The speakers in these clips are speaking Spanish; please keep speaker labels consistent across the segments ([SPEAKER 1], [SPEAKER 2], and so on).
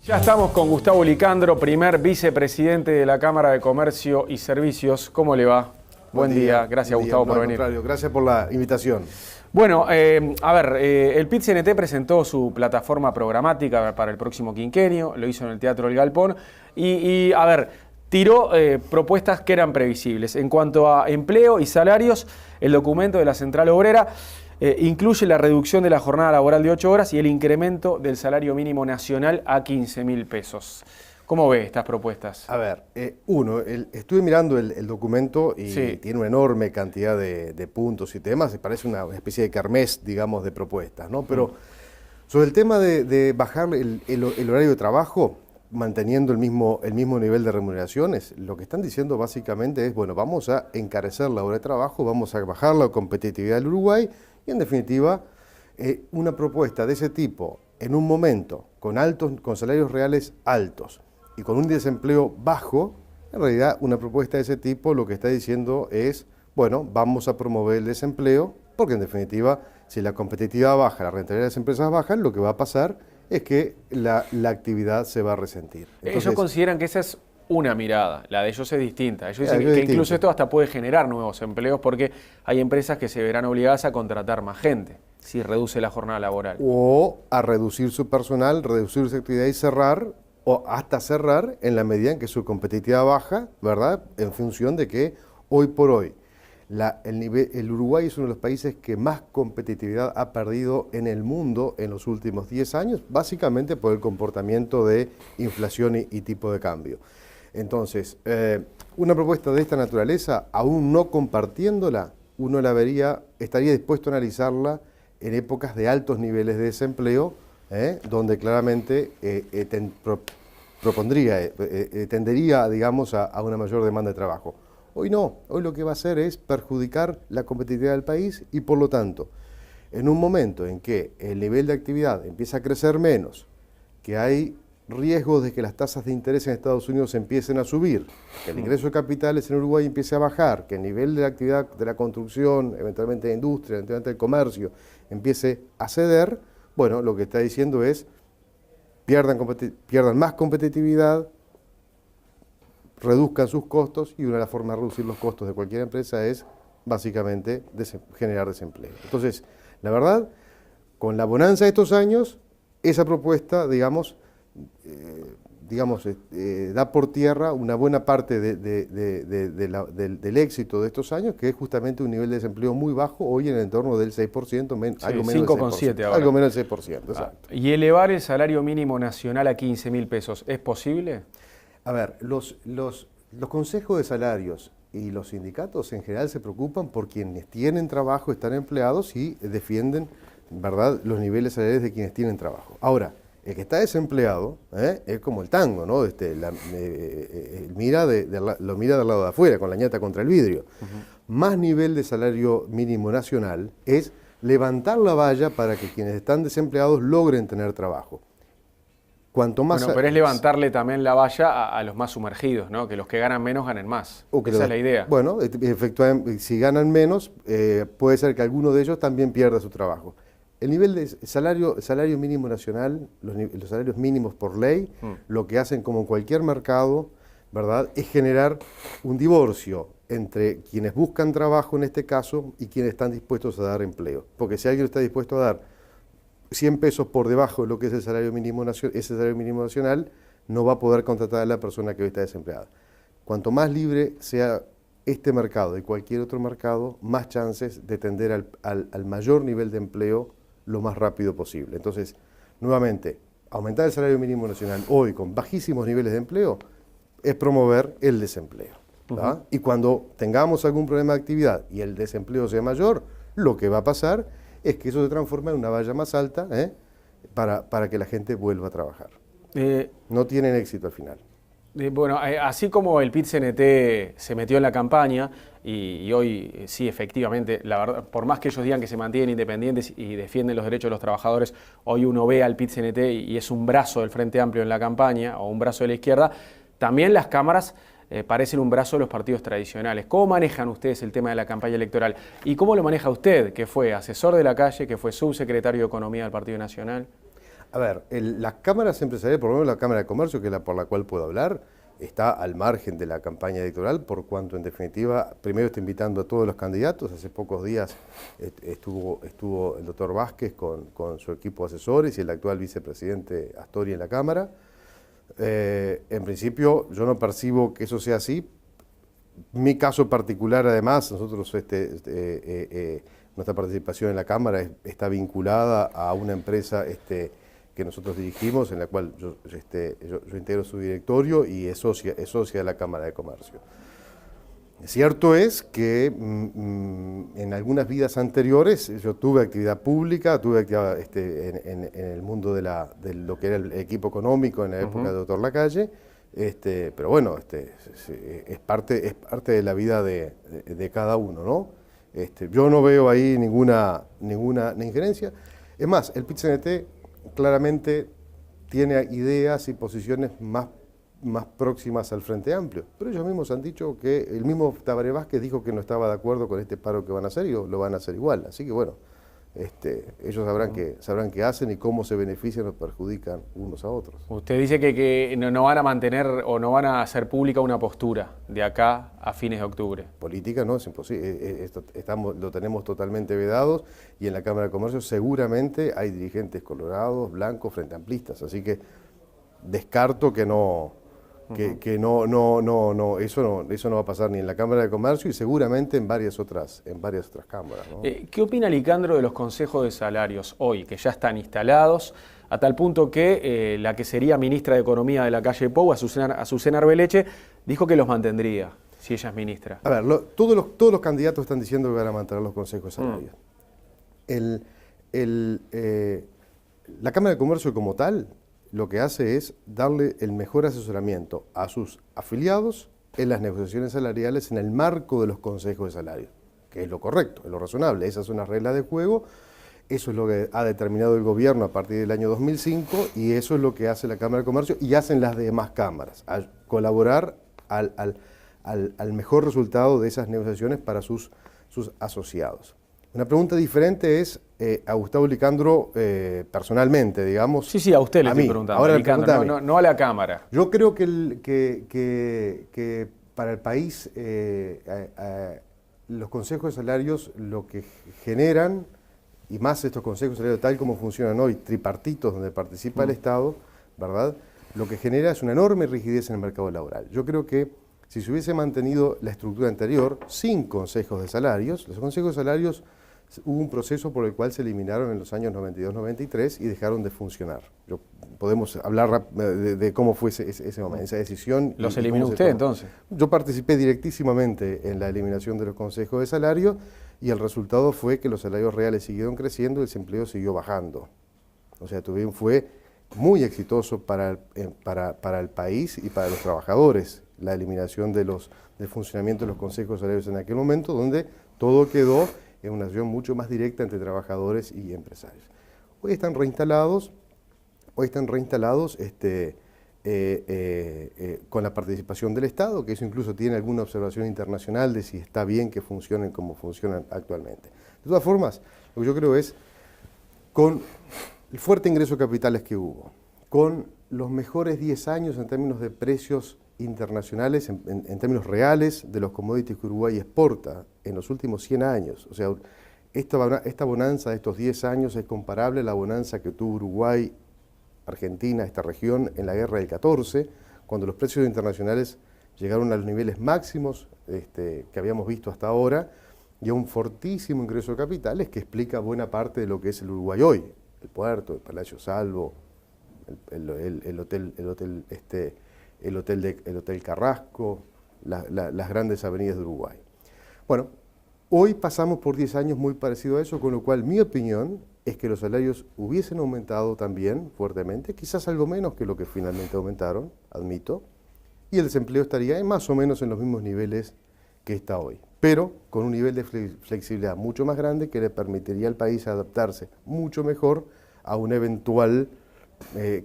[SPEAKER 1] Ya estamos con Gustavo Licandro, primer vicepresidente de la Cámara de Comercio y Servicios. ¿Cómo le va? Buen día. Gracias, Gustavo, por venir.
[SPEAKER 2] Gracias por la invitación.
[SPEAKER 1] Bueno, el PIT-CNT presentó su plataforma programática para el próximo quinquenio, lo hizo en el Teatro El Galpón y tiró propuestas que eran previsibles. En cuanto a empleo y salarios, el documento de la Central Obrera incluye la reducción de la jornada laboral de 8 horas y el incremento del salario mínimo nacional a 15.000 pesos. ¿Cómo ve estas propuestas?
[SPEAKER 2] A ver, estuve mirando el documento y sí, tiene una enorme cantidad de puntos y temas, parece una especie de kermés, digamos, de propuestas, ¿no? Pero sobre el tema de bajar el horario de trabajo, manteniendo el mismo nivel de remuneraciones, lo que están diciendo básicamente es, bueno, vamos a encarecer la hora de trabajo, vamos a bajar la competitividad del Uruguay y, en definitiva, una propuesta de ese tipo, en un momento con salarios reales altos y con un desempleo bajo, en realidad una propuesta de ese tipo lo que está diciendo es, bueno, vamos a promover el desempleo, porque en definitiva, si la competitividad baja, la rentabilidad de las empresas baja, lo que va a pasar es que la actividad se va a resentir. Entonces,
[SPEAKER 1] ellos consideran que esa es una mirada, la de ellos es distinta. Ellos dicen que incluso esto hasta puede generar nuevos empleos porque hay empresas que se verán obligadas a contratar más gente si reduce la jornada laboral.
[SPEAKER 2] O a reducir su personal, reducir su actividad y cerrar, o hasta cerrar en la medida en que su competitividad baja, ¿verdad? En función de que hoy por hoy el Uruguay es uno de los países que más competitividad ha perdido en el mundo en los últimos 10 años, básicamente por el comportamiento de inflación y tipo de cambio. Entonces, una propuesta de esta naturaleza, aún no compartiéndola, uno estaría dispuesto a analizarla en épocas de altos niveles de desempleo, donde claramente tendería, digamos, a una mayor demanda de trabajo. Hoy no, hoy lo que va a hacer es perjudicar la competitividad del país y, por lo tanto, en un momento en que el nivel de actividad empieza a crecer menos, que hay riesgos de que las tasas de interés en Estados Unidos empiecen a subir, que el ingreso de capitales en Uruguay empiece a bajar, que el nivel de la actividad de la construcción, eventualmente de industria, eventualmente del comercio, empiece a ceder, bueno, lo que está diciendo es pierdan más competitividad, reduzcan sus costos, y una de las formas de reducir los costos de cualquier empresa es básicamente generar desempleo. Entonces, la verdad, con la bonanza de estos años, esa propuesta, da por tierra una buena parte del éxito de estos años, que es justamente un nivel de desempleo muy bajo, hoy en el entorno del 6%, algo menos del 6%.
[SPEAKER 1] ahora.
[SPEAKER 2] Algo menos del 6%, exacto.
[SPEAKER 1] ¿Y elevar el salario mínimo nacional a 15.000 pesos es posible?
[SPEAKER 2] A ver, los consejos de salarios y los sindicatos en general se preocupan por quienes tienen trabajo, están empleados y defienden, ¿verdad?, los niveles salariales de quienes tienen trabajo. Ahora, el que está desempleado es como el tango, ¿no? Lo mira del lado de afuera, con la ñata contra el vidrio. Más nivel de salario mínimo nacional es levantar la valla para que quienes están desempleados logren tener trabajo. Cuanto más
[SPEAKER 1] pero es levantarle también la valla a los más sumergidos, ¿no? Que los que ganan menos ganen más. Esa es la idea.
[SPEAKER 2] Bueno, efectivamente, si ganan menos, puede ser que alguno de ellos también pierda su trabajo. El nivel de salario mínimo nacional, los salarios mínimos por ley, lo que hacen como en cualquier mercado, ¿verdad?, es generar un divorcio entre quienes buscan trabajo en este caso y quienes están dispuestos a dar empleo. Porque si alguien está dispuesto a dar 100 pesos por debajo de lo que es el salario mínimo nacional, no va a poder contratar a la persona que hoy está desempleada. Cuanto más libre sea este mercado y cualquier otro mercado, más chances de tender al mayor nivel de empleo lo más rápido posible. Entonces, nuevamente, aumentar el salario mínimo nacional hoy con bajísimos niveles de empleo es promover el desempleo. Y cuando tengamos algún problema de actividad y el desempleo sea mayor, lo que va a pasar es que eso se transforma en una valla más alta para que la gente vuelva a trabajar. No tienen éxito al final.
[SPEAKER 1] Así como el PIT-CNT se metió en la campaña y hoy sí, efectivamente, la verdad, por más que ellos digan que se mantienen independientes y defienden los derechos de los trabajadores, hoy uno ve al PIT-CNT y es un brazo del Frente Amplio en la campaña o un brazo de la izquierda. También las cámaras parecen un brazo de los partidos tradicionales. ¿Cómo manejan ustedes el tema de la campaña electoral? ¿Y cómo lo maneja usted, que fue asesor de la calle, que fue subsecretario de Economía del Partido Nacional?
[SPEAKER 2] A ver, las cámaras empresariales, por lo menos la Cámara de Comercio, que es la por la cual puedo hablar, está al margen de la campaña electoral, por cuanto en definitiva, primero está invitando a todos los candidatos. Hace pocos días estuvo el doctor Vázquez con su equipo de asesores y el actual vicepresidente Astori en la Cámara. En principio, yo no percibo que eso sea así. Mi caso particular, además, nosotros nuestra participación en la Cámara está vinculada a una empresa que nosotros dirigimos, en la cual yo integro su directorio y es socia de la Cámara de Comercio. Cierto es que en algunas vidas anteriores yo tuve actividad pública, tuve actividad en el mundo de lo que era el equipo económico en la época del doctor Lacalle, pero bueno, es parte de la vida de cada uno, ¿no? Yo no veo ahí ninguna injerencia. Es más, el PIT-CNT claramente tiene ideas y posiciones más próximas al Frente Amplio, pero ellos mismos han dicho que el mismo Tabaré Vázquez dijo que no estaba de acuerdo con este paro que van a hacer y lo van a hacer igual, así que bueno, ellos sabrán qué hacen y cómo se benefician o perjudican unos a otros.
[SPEAKER 1] Usted dice que no van a mantener o no van a hacer pública una postura de acá a fines de octubre.
[SPEAKER 2] Política no, es imposible, lo tenemos totalmente vedados y en la Cámara de Comercio seguramente hay dirigentes colorados, blancos, frente amplistas, así que descarto que no, eso no va a pasar ni en la Cámara de Comercio y seguramente en varias otras cámaras, ¿no?
[SPEAKER 1] ¿Qué opina Licandro de los consejos de salarios hoy, que ya están instalados, a tal punto que la que sería ministra de Economía de la calle Pou, Azucena Arbeleche, dijo que los mantendría, si ella es ministra?
[SPEAKER 2] A ver, todos los candidatos están diciendo que van a mantener los consejos de salarios. La Cámara de Comercio como tal lo que hace es darle el mejor asesoramiento a sus afiliados en las negociaciones salariales en el marco de los consejos de salario, que es lo correcto, es lo razonable. Esas son las reglas de juego, eso es lo que ha determinado el gobierno a partir del año 2005 y eso es lo que hace la Cámara de Comercio y hacen las demás cámaras, a colaborar al mejor resultado de esas negociaciones para sus asociados. Una pregunta diferente es a Gustavo Licandro personalmente, digamos.
[SPEAKER 1] Sí, a usted le estoy preguntando.
[SPEAKER 2] Ahora
[SPEAKER 1] Licandro, no a la Cámara.
[SPEAKER 2] Yo creo que para el país los consejos de salarios lo que generan, y más estos consejos de salarios tal como funcionan hoy, tripartitos donde participa el Estado, ¿verdad? Lo que genera es una enorme rigidez en el mercado laboral. Yo creo que si se hubiese mantenido la estructura anterior, sin consejos de salarios, los consejos de salarios hubo un proceso por el cual se eliminaron en los años 92-93 y dejaron de funcionar. Podemos hablar de cómo fue ese momento, esa decisión.
[SPEAKER 1] ¿Los eliminó usted entonces?
[SPEAKER 2] Yo participé directísimamente en la eliminación de los consejos de salario y el resultado fue que los salarios reales siguieron creciendo y el desempleo siguió bajando. O sea, fue muy exitoso para el país y para los trabajadores la eliminación del funcionamiento de los consejos de salarios en aquel momento, donde todo quedó en una relación mucho más directa entre trabajadores y empresarios. Hoy están reinstalados con la participación del Estado, que eso incluso tiene alguna observación internacional de si está bien que funcionen como funcionan actualmente. De todas formas, lo que yo creo es, con el fuerte ingreso de capitales que hubo, con los mejores 10 años en términos de precios internacionales, en términos reales de los commodities que Uruguay exporta en los últimos 100 años. O sea, esta bonanza de estos 10 años es comparable a la bonanza que tuvo Uruguay, Argentina, esta región, en la guerra del 14, cuando los precios internacionales llegaron a los niveles máximos que habíamos visto hasta ahora, y a un fortísimo ingreso de capitales que explica buena parte de lo que es el Uruguay hoy. El puerto, el Palacio Salvo, el Hotel Carrasco, las grandes avenidas de Uruguay. Bueno, hoy pasamos por 10 años muy parecido a eso, con lo cual mi opinión es que los salarios hubiesen aumentado también fuertemente, quizás algo menos que lo que finalmente aumentaron, admito, y el desempleo estaría más o menos en los mismos niveles que está hoy, pero con un nivel de flexibilidad mucho más grande que le permitiría al país adaptarse mucho mejor a una eventual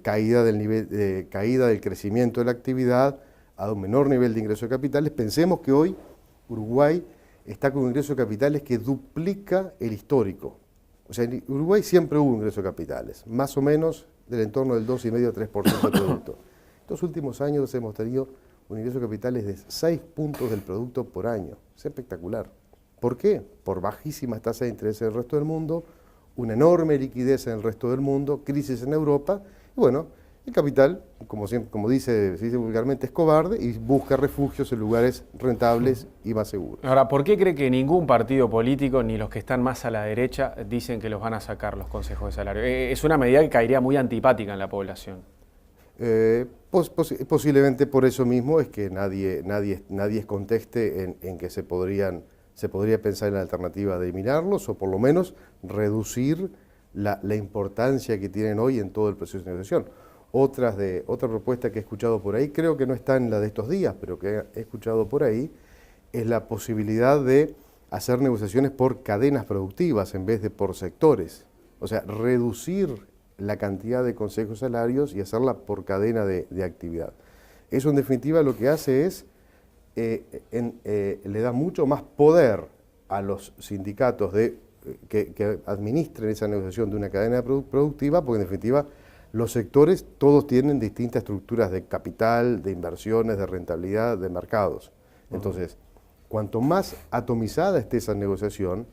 [SPEAKER 2] caída del crecimiento de la actividad, a un menor nivel de ingreso de capitales. Pensemos que hoy Uruguay está con un ingreso de capitales que duplica el histórico. O sea, en Uruguay siempre hubo ingreso de capitales, más o menos del entorno del 2,5-3% del producto. Estos últimos años hemos tenido un ingreso de capitales de 6 puntos del producto por año. Es espectacular. ¿Por qué? Por bajísimas tasas de interés en el resto del mundo, una enorme liquidez en el resto del mundo, crisis en Europa, y bueno, el capital, como se dice vulgarmente, es cobarde y busca refugios en lugares rentables y más seguros.
[SPEAKER 1] Ahora, ¿por qué cree que ningún partido político, ni los que están más a la derecha, dicen que los van a sacar los consejos de salario? Es una medida que caería muy antipática en la población.
[SPEAKER 2] Posiblemente por eso mismo es que nadie conteste en que se podría pensar en la alternativa de eliminarlos o por lo menos reducir la importancia que tienen hoy en todo el proceso de negociación. Otra propuesta que he escuchado por ahí, creo que no está en la de estos días, pero que he escuchado por ahí, es la posibilidad de hacer negociaciones por cadenas productivas en vez de por sectores. O sea, reducir la cantidad de consejos salarios y hacerla por cadena de actividad. Eso en definitiva lo que hace es, le da mucho más poder a los sindicatos que administren esa negociación de una cadena productiva, porque en definitiva los sectores todos tienen distintas estructuras de capital, de inversiones, de rentabilidad, de mercados. Entonces, cuanto más atomizada esté esa negociación,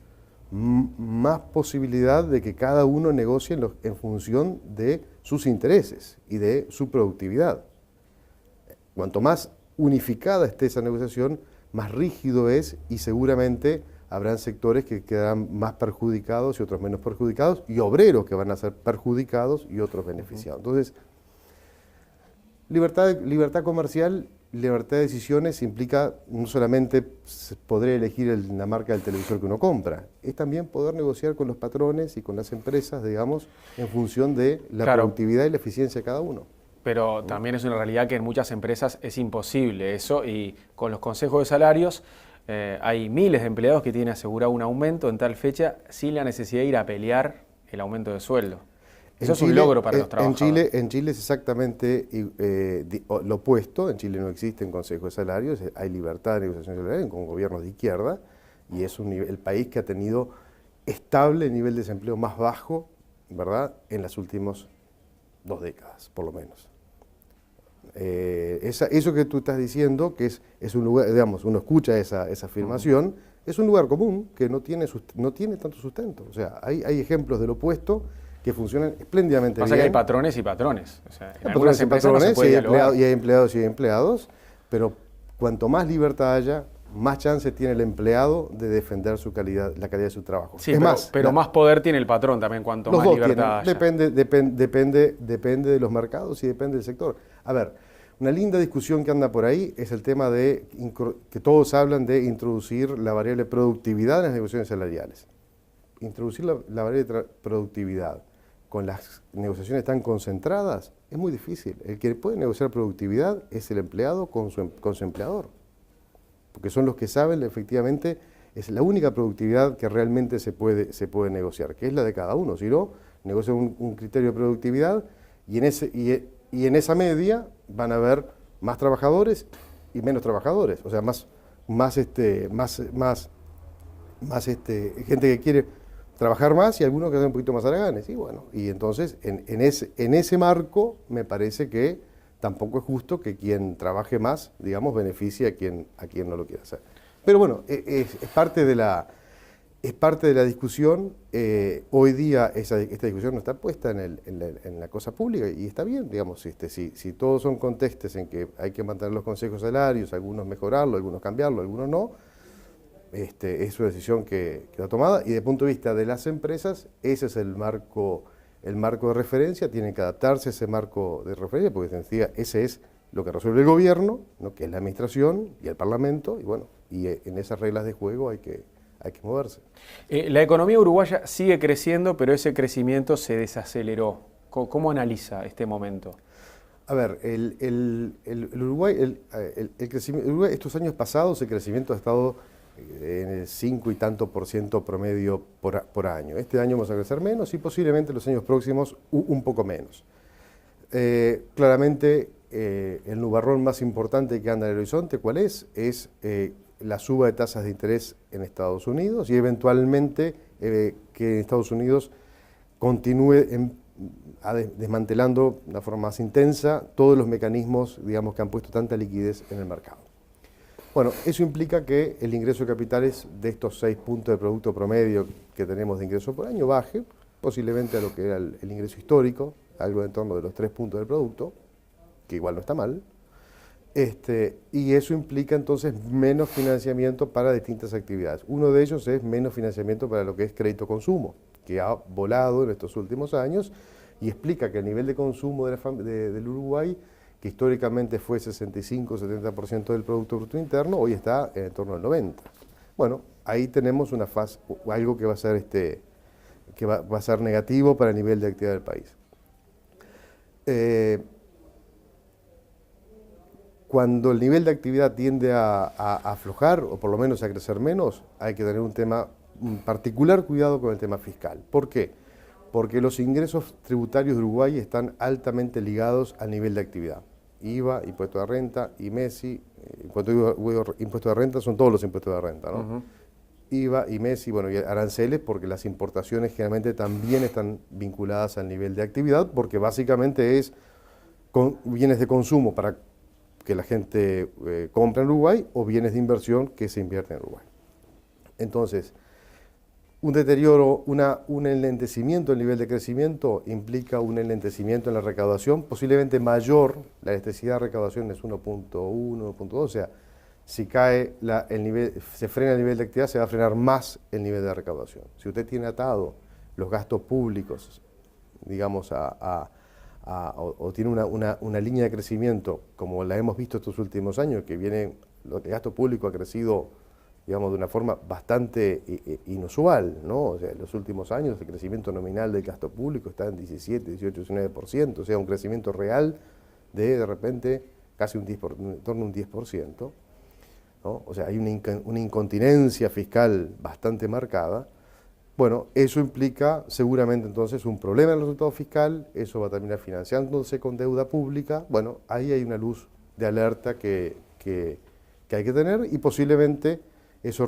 [SPEAKER 2] más posibilidad de que cada uno negocie en función de sus intereses y de su productividad. Cuanto más unificada esté esa negociación, más rígido es y seguramente habrán sectores que quedarán más perjudicados y otros menos perjudicados y obreros que van a ser perjudicados y otros beneficiados. Entonces, libertad comercial, libertad de decisiones implica no solamente poder elegir la marca del televisor que uno compra, es también poder negociar con los patrones y con las empresas, digamos, en función de la productividad y la eficiencia de cada uno.
[SPEAKER 1] Pero también es una realidad que en muchas empresas es imposible eso y con los consejos de salarios hay miles de empleados que tienen asegurado un aumento en tal fecha sin la necesidad de ir a pelear el aumento de sueldo. Eso es un logro para los trabajadores.
[SPEAKER 2] En Chile es exactamente lo opuesto. En Chile no existen consejos de salarios, hay libertad de negociación salarial con gobiernos de izquierda y es el país que ha tenido estable el nivel de desempleo más bajo, ¿verdad?, en las últimas 2 décadas, por lo menos. Eso que tú estás diciendo, que es un lugar, digamos, uno escucha esa afirmación, es un lugar común que no tiene tanto sustento. O sea, hay ejemplos del opuesto que funcionan espléndidamente bien.
[SPEAKER 1] Pasa que hay patrones y patrones. O sea, en
[SPEAKER 2] algunas empresas no se puede dialogar. Y hay empleados y hay empleados, pero cuanto más libertad haya, más chance tiene el empleado de defender la calidad de su trabajo.
[SPEAKER 1] Sí, pero más poder tiene el patrón también, cuanto más libertad haya.
[SPEAKER 2] Depende de los mercados y depende del sector. A ver, una linda discusión que anda por ahí es el tema de que todos hablan de introducir la variable productividad en las negociaciones salariales. Introducir la variable productividad con las negociaciones tan concentradas es muy difícil. El que puede negociar productividad es el empleado con su empleador, porque son los que saben efectivamente, es la única productividad que realmente se puede negociar, que es la de cada uno. Si no, negocia un criterio de productividad y en esa media van a haber más trabajadores y menos trabajadores, o sea, más gente que quiere trabajar más y algunos que hacen un poquito más haraganes. Y bueno, y entonces en ese marco me parece que tampoco es justo que quien trabaje más, digamos, beneficie a quien no lo quiera hacer. Pero bueno, es parte de la discusión. Hoy día esta discusión no está puesta en la cosa pública y está bien, digamos, si todos son contextos en que hay que mantener los consejos salarios, algunos mejorarlo, algunos cambiarlo, algunos no, es una decisión que está tomada y desde el punto de vista de las empresas, ese es el marco de referencia, tienen que adaptarse a ese marco de referencia, porque ese es lo que resuelve el gobierno, ¿no?, que es la administración y el parlamento, y bueno, y en esas reglas de juego hay que moverse.
[SPEAKER 1] La economía uruguaya sigue creciendo, pero ese crecimiento se desaceleró. ¿Cómo analiza este momento?
[SPEAKER 2] A ver, el Uruguay, Uruguay, estos años pasados el crecimiento ha estado en el 5 y tanto % promedio por año. Este año vamos a crecer menos y posiblemente los años próximos un poco menos. Claramente el nubarrón más importante que anda en el horizonte, ¿cuál es? Es la suba de tasas de interés en Estados Unidos y eventualmente que Estados Unidos continúe desmantelando de una forma más intensa todos los mecanismos, digamos, que han puesto tanta liquidez en el mercado. Bueno, eso implica que el ingreso de capitales de estos 6 puntos de producto promedio que tenemos de ingreso por año baje, posiblemente a lo que era el ingreso histórico, algo en torno de los 3 puntos del producto, que igual no está mal. Y eso implica entonces menos financiamiento para distintas actividades. Uno de ellos es menos financiamiento para lo que es crédito-consumo, que ha volado en estos últimos años y explica que el nivel de consumo del Uruguay, que históricamente fue 65-70% del Producto Bruto Interno, hoy está en torno al 90%. Bueno, ahí tenemos una fase, algo que va a ser, que va a ser negativo para el nivel de actividad del país. Cuando el nivel de actividad tiende a aflojar, o por lo menos a crecer menos, hay que tener un particular cuidado con el tema fiscal. ¿Por qué? Porque los ingresos tributarios de Uruguay están altamente ligados al nivel de actividad. IVA, impuesto de renta, IMESI, impuesto de renta son todos los impuestos de renta, ¿no? IVA, IMESI, bueno, y aranceles, porque las importaciones generalmente también están vinculadas al nivel de actividad, porque básicamente es bienes de consumo para que la gente compra en Uruguay o bienes de inversión que se invierten en Uruguay. Entonces, un deterioro, un enlentecimiento del nivel de crecimiento implica un enlentecimiento en la recaudación, posiblemente mayor. La elasticidad de recaudación es 1.1, 1.2, o sea, si cae se frena el nivel de actividad, se va a frenar más el nivel de recaudación. Si usted tiene atado los gastos públicos, digamos, o tiene una línea de crecimiento, como la hemos visto estos últimos años, que el gasto público ha crecido, digamos, de una forma bastante inusual, ¿no? O sea, en los últimos años el crecimiento nominal del gasto público está en 17, 18, 19%, o sea, un crecimiento real de repente, casi en torno a un 10%, ¿no? O sea, hay una incontinencia fiscal bastante marcada. Bueno, eso implica seguramente entonces un problema en el resultado fiscal, eso va a terminar financiándose con deuda pública. Bueno, ahí hay una luz de alerta que hay que tener y posiblemente eso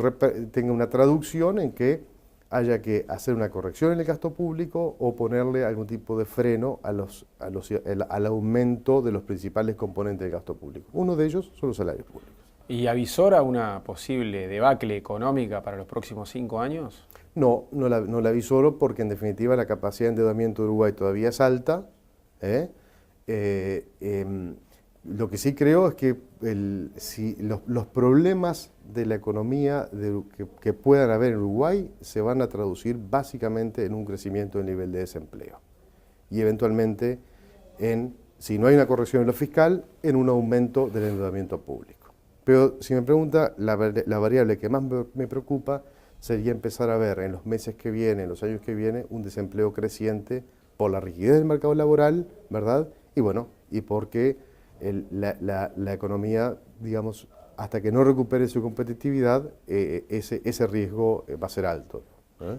[SPEAKER 2] tenga una traducción en que haya que hacer una corrección en el gasto público o ponerle algún tipo de freno al aumento de los principales componentes del gasto público. Uno de ellos son los salarios públicos.
[SPEAKER 1] ¿Y avisora una posible debacle económica para los próximos 5 años?
[SPEAKER 2] No la avisoro porque en definitiva la capacidad de endeudamiento de Uruguay todavía es alta. Lo que sí creo es que si los problemas de la economía que puedan haber en Uruguay se van a traducir básicamente en un crecimiento del nivel de desempleo y eventualmente si no hay una corrección en lo fiscal, en un aumento del endeudamiento público. Pero si me pregunta, la variable que más me preocupa sería empezar a ver en los meses que vienen, en los años que vienen, un desempleo creciente por la rigidez del mercado laboral, ¿verdad? Y bueno, y porque la economía, digamos, hasta que no recupere su competitividad, ese riesgo va a ser alto, ¿eh?